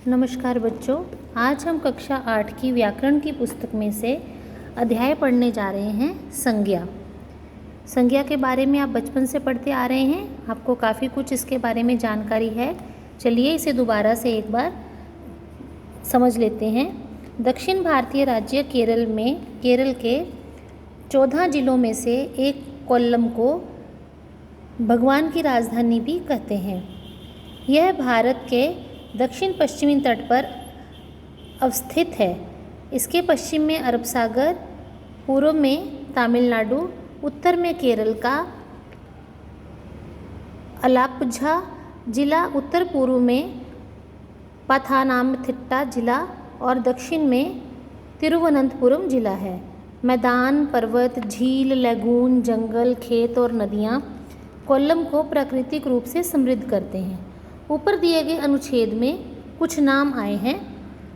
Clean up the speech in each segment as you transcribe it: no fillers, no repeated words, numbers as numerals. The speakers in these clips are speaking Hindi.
नमस्कार बच्चों, आज हम कक्षा 8 की व्याकरण की पुस्तक में से अध्याय पढ़ने जा रहे हैं संज्ञा। संज्ञा के बारे में आप बचपन से पढ़ते आ रहे हैं, आपको काफ़ी कुछ इसके बारे में जानकारी है। चलिए इसे दोबारा से एक बार समझ लेते हैं। दक्षिण भारतीय राज्य केरल के 14 जिलों में से एक कोल्लम को भगवान की राजधानी भी कहते हैं। यह भारत के दक्षिण पश्चिमी तट पर अवस्थित है। इसके पश्चिम में अरब सागर, पूर्व में तमिलनाडु, उत्तर में केरल का आलप्पुझा जिला, उत्तर पूर्व में पथानामथिट्टा जिला और दक्षिण में तिरुवनंतपुरम जिला है। मैदान, पर्वत, झील, लैगून, जंगल, खेत और नदियाँ कोल्लम को प्राकृतिक रूप से समृद्ध करते हैं। ऊपर दिए गए अनुच्छेद में कुछ नाम आए हैं,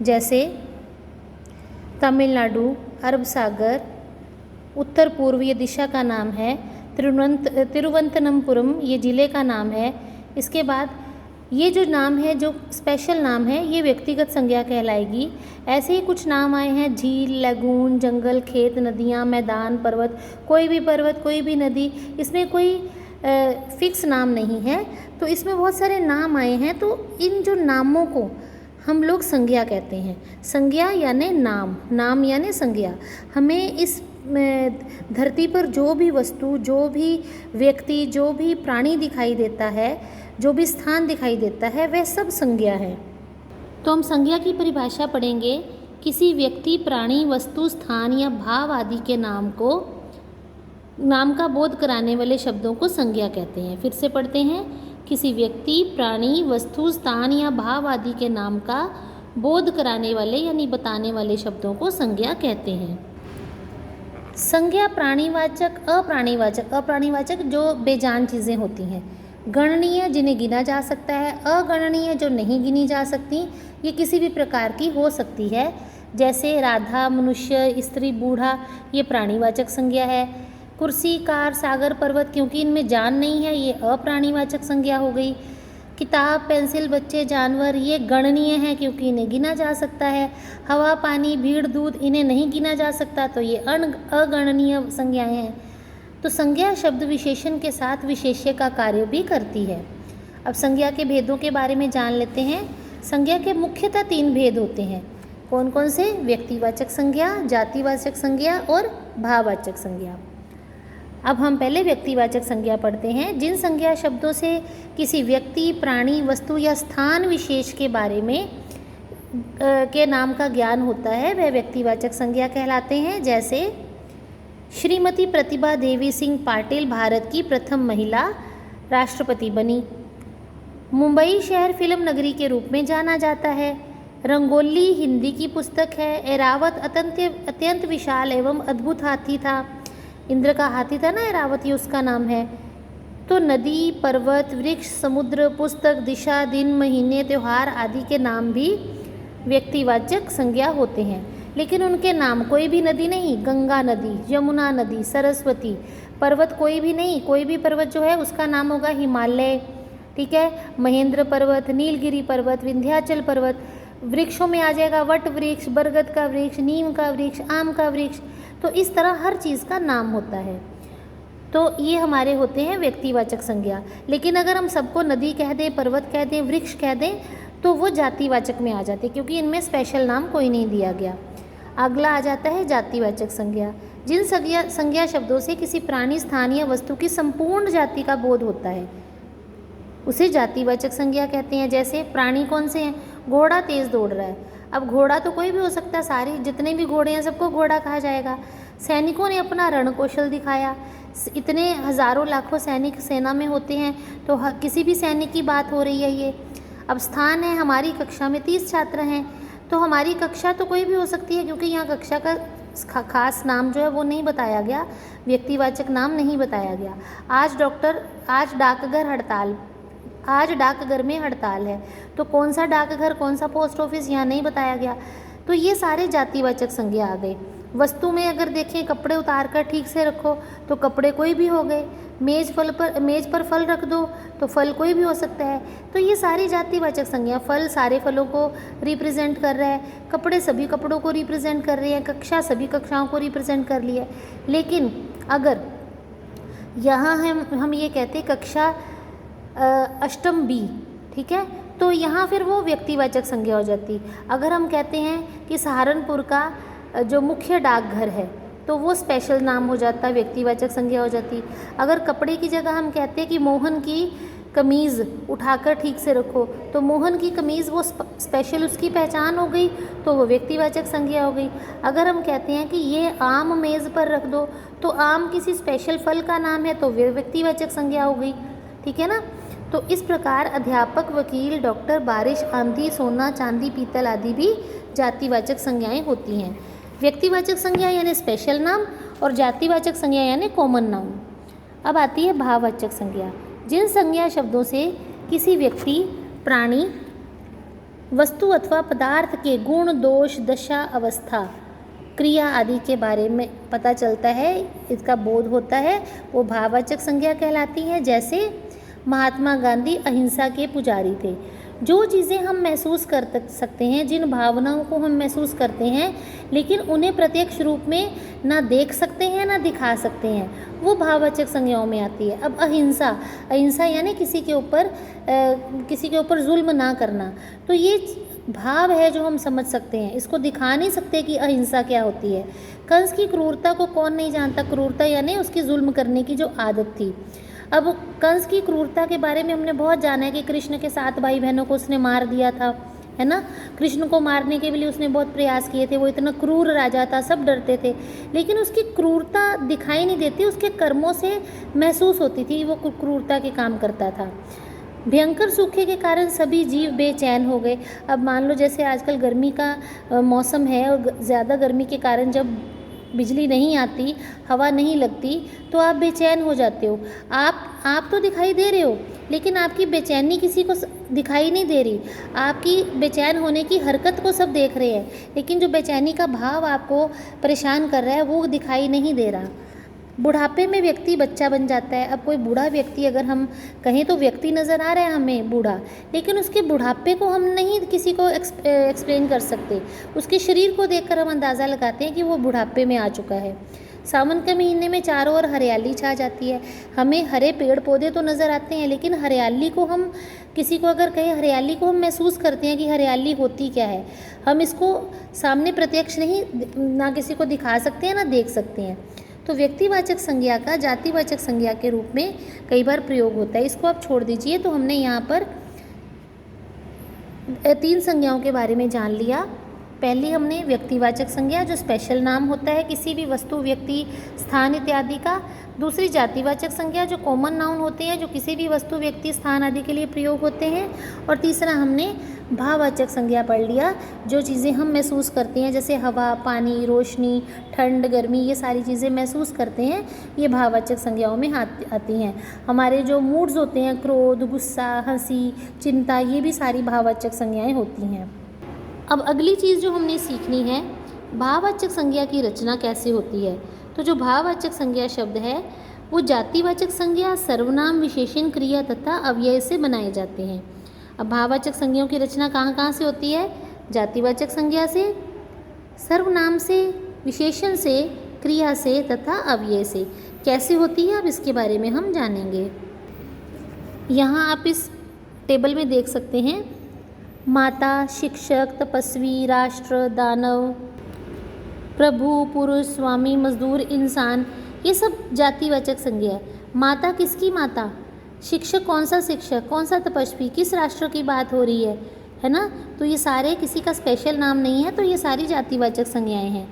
जैसे तमिलनाडु, अरब सागर, उत्तर पूर्वीय दिशा का नाम है, तिरुवनंतपुरम ये ज़िले का नाम है। इसके बाद ये जो नाम है, जो स्पेशल नाम है, ये व्यक्तिगत संज्ञा कहलाएगी। ऐसे ही कुछ नाम आए हैं, झील, लैगून, जंगल, खेत, नदियाँ, मैदान, पर्वत, कोई भी नदी, इसमें कोई फिक्स नाम नहीं है। तो इसमें बहुत सारे नाम आए हैं, तो इन जो नामों को हम लोग संज्ञा कहते हैं। संज्ञा यानी नाम यानी संज्ञा। हमें इस धरती पर जो भी वस्तु, जो भी व्यक्ति, जो भी प्राणी दिखाई देता है, जो भी स्थान दिखाई देता है, वह सब संज्ञा है। तो हम संज्ञा की परिभाषा पढ़ेंगे। किसी व्यक्ति, प्राणी, वस्तु, स्थान या भाव आदि के नाम का बोध कराने वाले शब्दों को संज्ञा कहते हैं। फिर से पढ़ते हैं। किसी व्यक्ति, प्राणी, वस्तु, स्थान या भाव आदि के नाम का बोध कराने वाले यानी बताने वाले शब्दों को संज्ञा कहते हैं। संज्ञा प्राणीवाचक, अप्राणीवाचक जो बेजान चीज़ें होती हैं, गणनीय जिन्हें गिना जा सकता है, अगणनीय जो नहीं गिनी जा सकती, ये किसी भी प्रकार की हो सकती है। जैसे राधा, मनुष्य, स्त्री, बूढ़ा, ये प्राणीवाचक संज्ञा है। कुर्सी, कार, सागर, पर्वत, क्योंकि इनमें जान नहीं है, ये अप्राणीवाचक संज्ञा हो गई। किताब, पेंसिल, बच्चे, जानवर, ये गणनीय हैं क्योंकि इन्हें गिना जा सकता है। हवा, पानी, भीड़, दूध, इन्हें नहीं गिना जा सकता, तो ये अगणनीय संज्ञाएं हैं। तो संज्ञा शब्द विशेषण के साथ विशेष्य का कार्य भी करती है। अब संज्ञा के भेदों के बारे में जान लेते हैं। संज्ञा के मुख्यतः 3 भेद होते हैं। कौन कौन से? व्यक्तिवाचक संज्ञा, जातिवाचक संज्ञा और भाववाचक संज्ञा। अब हम पहले व्यक्तिवाचक संज्ञा पढ़ते हैं। जिन संज्ञा शब्दों से किसी व्यक्ति, प्राणी, वस्तु या स्थान विशेष के बारे में के नाम का ज्ञान होता है, वह व्यक्तिवाचक संज्ञा कहलाते हैं। जैसे श्रीमती प्रतिभा देवी सिंह पाटिल भारत की प्रथम महिला राष्ट्रपति बनी। मुंबई शहर फिल्म नगरी के रूप में जाना जाता है। रंगोली हिंदी की पुस्तक है। ऐरावत अत्यंत विशाल एवं अद्भुत हाथी था। इंद्र का हाथी था ना ऐरावत, ये उसका नाम है। तो नदी, पर्वत, वृक्ष, समुद्र, पुस्तक, दिशा, दिन, महीने, त्यौहार आदि के नाम भी व्यक्तिवाचक संज्ञा होते हैं। लेकिन उनके नाम कोई भी नदी नहीं, गंगा नदी, यमुना नदी, सरस्वती। पर्वत कोई भी नहीं, कोई भी पर्वत जो है उसका नाम होगा हिमालय, ठीक है। महेंद्र पर्वत, नीलगिरी पर्वत, विंध्याचल पर्वत। वृक्षों में आ जाएगा वट वृक्ष, बरगद का वृक्ष, नीम का वृक्ष, आम का वृक्ष। तो इस तरह हर चीज़ का नाम होता है। तो ये हमारे होते हैं व्यक्तिवाचक संज्ञा। लेकिन अगर हम सबको नदी कह दें, पर्वत कह दें, वृक्ष कह दें, तो वो जातिवाचक में आ जाते, क्योंकि इनमें स्पेशल नाम कोई नहीं दिया गया। अगला आ जाता है जातिवाचक संज्ञा। जिन संज्ञा शब्दों से किसी प्राणी, स्थान या वस्तु की संपूर्ण जाति का बोध होता है, उसे जातिवाचक संज्ञा कहते हैं। जैसे प्राणी कौन से हैं? घोड़ा तेज़ दौड़ रहा है। अब घोड़ा तो कोई भी हो सकता है, सारी जितने भी घोड़े हैं सबको घोड़ा कहा जाएगा। सैनिकों ने अपना रणकौशल दिखाया। इतने हज़ारों लाखों सैनिक सेना में होते हैं, तो किसी भी सैनिक की बात हो रही है ये। अब स्थान है, हमारी कक्षा में 30 छात्र हैं, तो हमारी कक्षा तो कोई भी हो सकती है, क्योंकि यहाँ कक्षा का खास नाम जो है वो नहीं बताया गया, व्यक्तिवाचक नाम नहीं बताया गया। आज डाकघर में हड़ताल है, तो कौन सा डाकघर, कौन सा पोस्ट ऑफिस, यहाँ नहीं बताया गया। तो ये सारे जातिवाचक संज्ञा आ गए। वस्तु में अगर देखें, कपड़े उतार कर ठीक से रखो तो कपड़े कोई भी हो गए। मेज पर फल रख दो तो फल कोई भी हो सकता है। तो ये सारी जातिवाचक संज्ञा, फल सारे फलों को रिप्रेजेंट कर रहा है, कपड़े सभी कपड़ों को रिप्रेजेंट कर रही है, कक्षा सभी कक्षाओं को रिप्रेजेंट कर लिया है। लेकिन अगर यहाँ हम ये कहते हैं कक्षा अष्टम बी, ठीक है, तो यहाँ फिर वो व्यक्तिवाचक संज्ञा हो जाती। अगर हम कहते हैं कि सहारनपुर का जो मुख्य डाकघर है तो वो स्पेशल नाम हो जाता, व्यक्तिवाचक संज्ञा हो जाती। अगर कपड़े की जगह हम कहते हैं कि मोहन की कमीज़ उठाकर ठीक से रखो तो मोहन की कमीज़ वो स्पेशल उसकी पहचान हो गई, तो वो व्यक्तिवाचक संज्ञा हो गई। अगर हम कहते हैं कि ये आम मेज़ पर रख दो तो आम किसी स्पेशल फल का नाम है तो व्यक्तिवाचक संज्ञा हो गई, ठीक है ना। तो इस प्रकार अध्यापक, वकील, डॉक्टर, बारिश, आंधी, सोना, चांदी, पीतल आदि भी जातिवाचक संज्ञाएं होती हैं। व्यक्तिवाचक संज्ञा यानी स्पेशल नाम और जातिवाचक संज्ञा यानी कॉमन नाउन। अब आती है भाववाचक संज्ञा। जिन संज्ञा शब्दों से किसी व्यक्ति, प्राणी, वस्तु अथवा पदार्थ के गुण, दोष, दशा, अवस्था, क्रिया आदि के बारे में पता चलता है, इसका बोध होता है, वो भाववाचक संज्ञा कहलाती है। जैसे महात्मा गांधी अहिंसा के पुजारी थे। जो चीज़ें हम महसूस कर सकते हैं, जिन भावनाओं को हम महसूस करते हैं लेकिन उन्हें प्रत्यक्ष रूप में ना देख सकते हैं ना दिखा सकते हैं, वो भाववाचक संज्ञाओं में आती है। अब अहिंसा यानी किसी के ऊपर जुल्म ना करना, तो ये भाव है जो हम समझ सकते हैं, इसको दिखा नहीं सकते कि अहिंसा क्या होती है। कंस की क्रूरता को कौन नहीं जानता, क्रूरता यानी उसकी जुल्म करने की जो आदत थी। अब कंस की क्रूरता के बारे में हमने बहुत जाना है कि कृष्ण के 7 भाई बहनों को उसने मार दिया था, है ना। कृष्ण को मारने के लिए उसने बहुत प्रयास किए थे, वो इतना क्रूर राजा था, सब डरते थे, लेकिन उसकी क्रूरता दिखाई नहीं देती, उसके कर्मों से महसूस होती थी वो क्रूरता के काम करता था। भयंकर सूखे के कारण सभी जीव बेचैन हो गए। अब मान लो जैसे आजकल गर्मी का मौसम है और ज़्यादा गर्मी के कारण जब बिजली नहीं आती, हवा नहीं लगती, तो आप बेचैन हो जाते हो। आप तो दिखाई दे रहे हो लेकिन आपकी बेचैनी किसी को दिखाई नहीं दे रही। आपकी बेचैन होने की हरकत को सब देख रहे हैं, लेकिन जो बेचैनी का भाव आपको परेशान कर रहा है वो दिखाई नहीं दे रहा। बुढ़ापे में व्यक्ति बच्चा बन जाता है। अब कोई बूढ़ा व्यक्ति अगर हम कहें तो व्यक्ति नज़र आ रहा है हमें बूढ़ा, लेकिन उसके बुढ़ापे को हम नहीं किसी को एक्सप्लेन कर सकते। उसके शरीर को देखकर हम अंदाज़ा लगाते हैं कि वो बुढ़ापे में आ चुका है। सावन के महीने में चारों ओर हरियाली छा जाती है। हमें हरे पेड़ पौधे तो नज़र आते हैं, लेकिन हरियाली को हम किसी को अगर कहें हरियाली को हम महसूस करते हैं कि हरियाली होती क्या है, हम इसको सामने प्रत्यक्ष नहीं ना किसी को दिखा सकते हैं ना देख सकते हैं। तो व्यक्तिवाचक संज्ञा का जातिवाचक संज्ञा के रूप में कई बार प्रयोग होता है। इसको आप छोड़ दीजिए। तो हमने यहाँ पर 3 संज्ञाओं के बारे में जान लिया। पहली हमने व्यक्तिवाचक संज्ञा जो स्पेशल नाम होता है किसी भी वस्तु, व्यक्ति, स्थान इत्यादि का। दूसरी जातिवाचक संज्ञा जो कॉमन नाउन होते हैं, जो किसी भी वस्तु, व्यक्ति, स्थान आदि के लिए प्रयोग होते हैं। और तीसरा हमने भाववाचक संज्ञा पढ़ लिया, जो चीज़ें हम महसूस करते हैं जैसे हवा, पानी, रोशनी, ठंड, गर्मी, ये सारी चीज़ें महसूस करते हैं, ये भाववाचक संज्ञाओं में आती हैं। हमारे जो मूड्स होते हैं, क्रोध, गुस्सा, हंसी, चिंता, ये भी सारी भाववाचक संज्ञाएँ होती हैं। अब अगली चीज़ जो हमने सीखनी है, भाववाचक संज्ञा की रचना कैसे होती है। तो जो भाववाचक संज्ञा शब्द है वो जातिवाचक संज्ञा, सर्वनाम, विशेषण, क्रिया तथा अव्यय से बनाए जाते हैं। अब भाववाचक संज्ञाओं की रचना कहाँ से होती है? जातिवाचक संज्ञा से, सर्वनाम से, विशेषण से, क्रिया से तथा अव्यय से। कैसे होती है अब इसके बारे में हम जानेंगे। यहाँ आप इस टेबल में देख सकते हैं, माता, शिक्षक, तपस्वी, राष्ट्र, दानव, प्रभु, पुरुष, स्वामी, मजदूर, इंसान, ये सब जातिवाचक संज्ञा है। माता किसकी माता? शिक्षक कौन सा शिक्षक, कौन सा तपस्वी, किस राष्ट्र की बात हो रही है ना। तो ये सारे किसी का स्पेशल नाम नहीं है, तो ये सारी जातिवाचक संज्ञाएं हैं।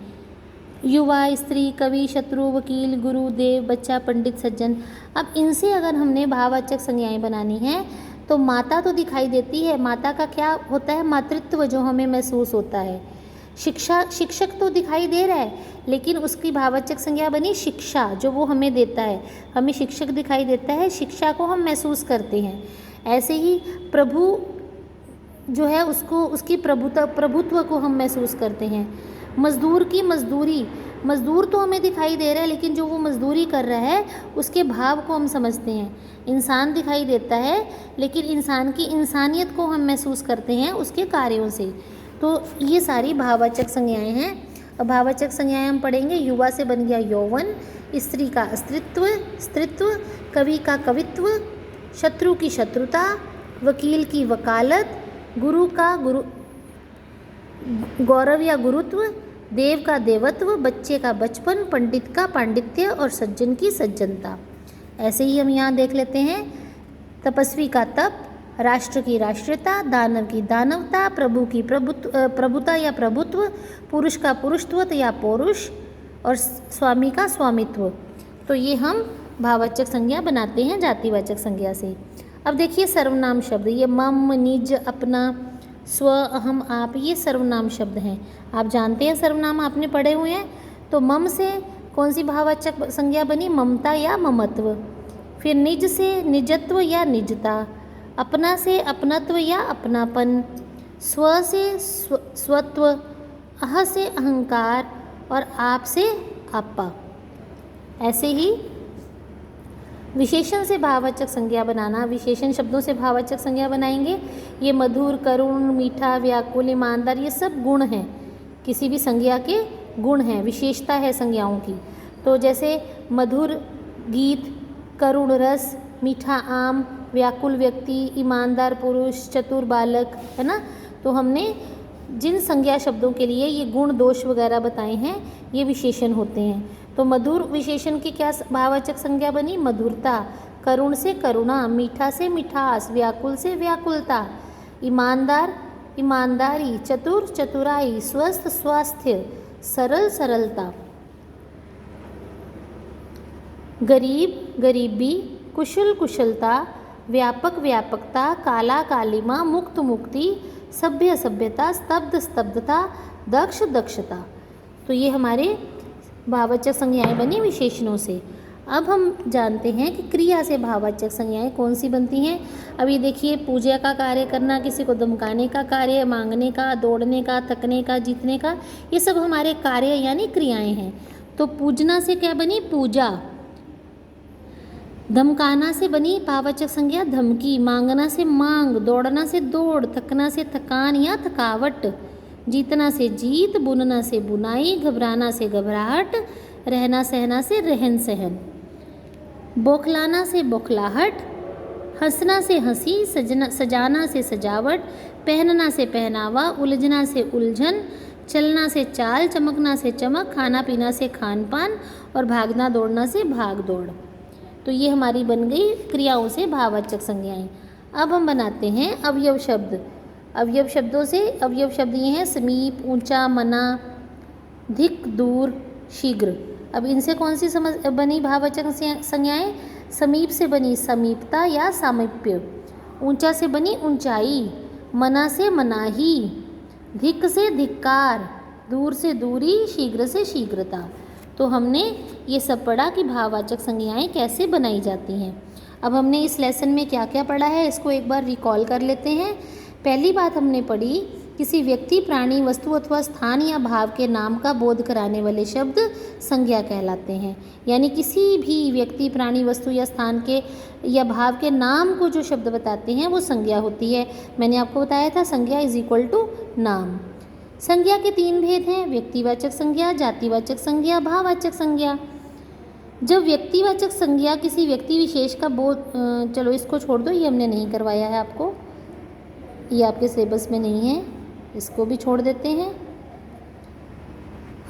युवा, स्त्री, कवि, शत्रु, वकील, गुरु, देव, बच्चा, पंडित, सज्जन। अब इनसे अगर हमने भाववाचक संज्ञाएं बनानी हैं तो माता तो दिखाई देती है, माता का क्या होता है? मातृत्व जो हमें महसूस होता है। शिक्षक तो दिखाई दे रहा है, लेकिन उसकी भाववाचक संज्ञा बनी शिक्षा, जो वो हमें देता है, हमें शिक्षक दिखाई देता है, शिक्षा को हम महसूस करते हैं। ऐसे ही प्रभु जो है उसकी प्रभुत्व को हम महसूस करते हैं। मज़दूर की मज़दूरी, मज़दूर तो हमें दिखाई दे रहा है लेकिन जो वो मज़दूरी कर रहा है उसके भाव को हम समझते हैं। इंसान दिखाई देता है लेकिन इंसान की इंसानियत को हम महसूस करते हैं उसके कार्यों से। तो ये सारी भाववाचक संज्ञाएं हैं। अब भाववाचक संज्ञाएं हम पढ़ेंगे। युवा से बन गया यौवन, स्त्री का स्त्रीत्व, कवि का कवित्व, शत्रु की शत्रुता, वकील की वकालत, गुरु का गौरव या गुरुत्व, देव का देवत्व, बच्चे का बचपन, पंडित का पांडित्य और सज्जन की सज्जनता। ऐसे ही हम यहाँ देख लेते हैं। तपस्वी का तप, राष्ट्र की राष्ट्रीयता, दानव की दानवता, प्रभु की प्रभुता या प्रभुत्व, पुरुष का पुरुषत्व या पौरुष और स्वामी का स्वामित्व। तो ये हम भाववाचक संज्ञा बनाते हैं जातिवाचक संज्ञा से। अब देखिए सर्वनाम शब्द, ये मम, निज, अपना, स्व, अहम, आप, ये सर्वनाम शब्द हैं। आप जानते हैं सर्वनाम आपने पढ़े हुए हैं। तो मम से कौन सी भाववाचक संज्ञा बनी? ममता या ममत्व। फिर निज से निजत्व या निजता, अपना से अपनत्व या अपनापन, स्व से स्वत्व, अह से अहंकार और आप से आपा। ऐसे ही विशेषण से भाववाचक संज्ञा बनाना, विशेषण शब्दों से भाववाचक संज्ञा बनाएंगे। ये मधुर, करुण, मीठा, व्याकुल, ईमानदार, ये सब गुण हैं, किसी भी संज्ञा के गुण हैं, विशेषता है संज्ञाओं की। तो जैसे मधुर गीत, करुण रस, मीठा आम, व्याकुल व्यक्ति, ईमानदार पुरुष, चतुर बालक, है ना। तो हमने जिन संज्ञा शब्दों के लिए ये गुण दोष वगैरह बताए हैं ये विशेषण होते हैं। तो मधुर विशेषण की क्या भाववाचक संज्ञा बनी? मधुरता, करुण से करुणा, मीठा से मिठास, व्याकुल से व्याकुलता, ईमानदार ईमानदारी, चतुर चतुराई, स्वस्थ स्वास्थ्य, सरल सरलता, गरीब गरीबी, कुशल कुशलता, व्यापक व्यापकता, काला कालिमा, मुक्त मुक्ति, सभ्य सभ्यता, स्तब्ध स्तब्धता, दक्ष दक्षता। तो ये हमारे भाववाचक संज्ञाएं बनी विशेषणों से। अब हम जानते हैं कि क्रिया से भाववाचक संज्ञाएं कौन सी बनती हैं। अभी देखिए, पूजा का कार्य करना, किसी को धमकाने का कार्य, मांगने का, दौड़ने का, थकने का, जीतने का, ये सब हमारे कार्य यानी क्रियाएं हैं। तो पूजना से क्या बनी? पूजा। धमकाना से बनी भाववाचक संज्ञा धमकी, मांगना से मांग, दौड़ना से दौड़, थकना से थकान या थकावट, जीतना से जीत, बुनना से बुनाई, घबराना से घबराहट, रहना सहना से रहन सहन, बौखलाना से बौखलाहट, हंसना से हंसी, सजाना से सजावट, पहनना से पहनावा, उलझना से उलझन, चलना से चाल, चमकना से चमक, खाना पीना से खान पान और भागना दौड़ना से भाग दौड़। तो ये हमारी बन गई क्रियाओं से भाववाचक संज्ञाएं। अब हम बनाते हैं अवयव शब्द। अवयव शब्दों से अवयव शब्द ये हैं समीप, ऊंचा, मना, धिक, दूर, शीघ्र। अब इनसे कौन सी बनी भाववाचक संज्ञाएं? समीप से बनी समीपता या सामीप्य, ऊंचा से बनी ऊंचाई, मना से मनाही, धिक से धिक्कार, दूर से दूरी, शीघ्र से शीघ्रता। तो हमने ये सब पढ़ा कि भाववाचक संज्ञाएं कैसे बनाई जाती हैं। अब हमने इस लेसन में क्या क्या पढ़ा है इसको एक बार रिकॉल कर लेते हैं। पहली बात हमने पढ़ी, किसी व्यक्ति, प्राणी, वस्तु अथवा स्थान या भाव के नाम का बोध कराने वाले शब्द संज्ञा कहलाते हैं। यानी किसी भी व्यक्ति, प्राणी, वस्तु या स्थान के या भाव के नाम को जो शब्द बताते हैं वो संज्ञा होती है। मैंने आपको बताया था संज्ञा इज इक्वल टू नाम। संज्ञा के 3 भेद हैं, व्यक्तिवाचक संज्ञा, जातिवाचक संज्ञा, भाववाचक संज्ञा। जब व्यक्तिवाचक संज्ञा किसी व्यक्ति विशेष का बोध, चलो इसको छोड़ दो, ये हमने नहीं करवाया है आपको, ये आपके सिलेबस में नहीं है, इसको भी छोड़ देते हैं।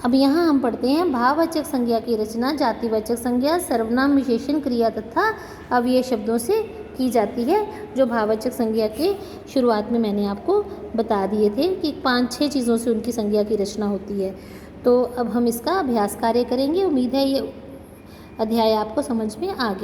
अब यहाँ हम पढ़ते हैं भाववाचक संज्ञा की रचना जातिवाचक संज्ञा, सर्वनाम, विशेषण, क्रिया तथा अव्यय शब्दों से की जाती है, जो भाववाचक संज्ञा के शुरुआत में मैंने आपको बता दिए थे कि 5-6 चीज़ों से उनकी संज्ञा की रचना होती है। तो अब हम इसका अभ्यास कार्य करेंगे। उम्मीद है ये अध्याय आपको समझ में आ गया।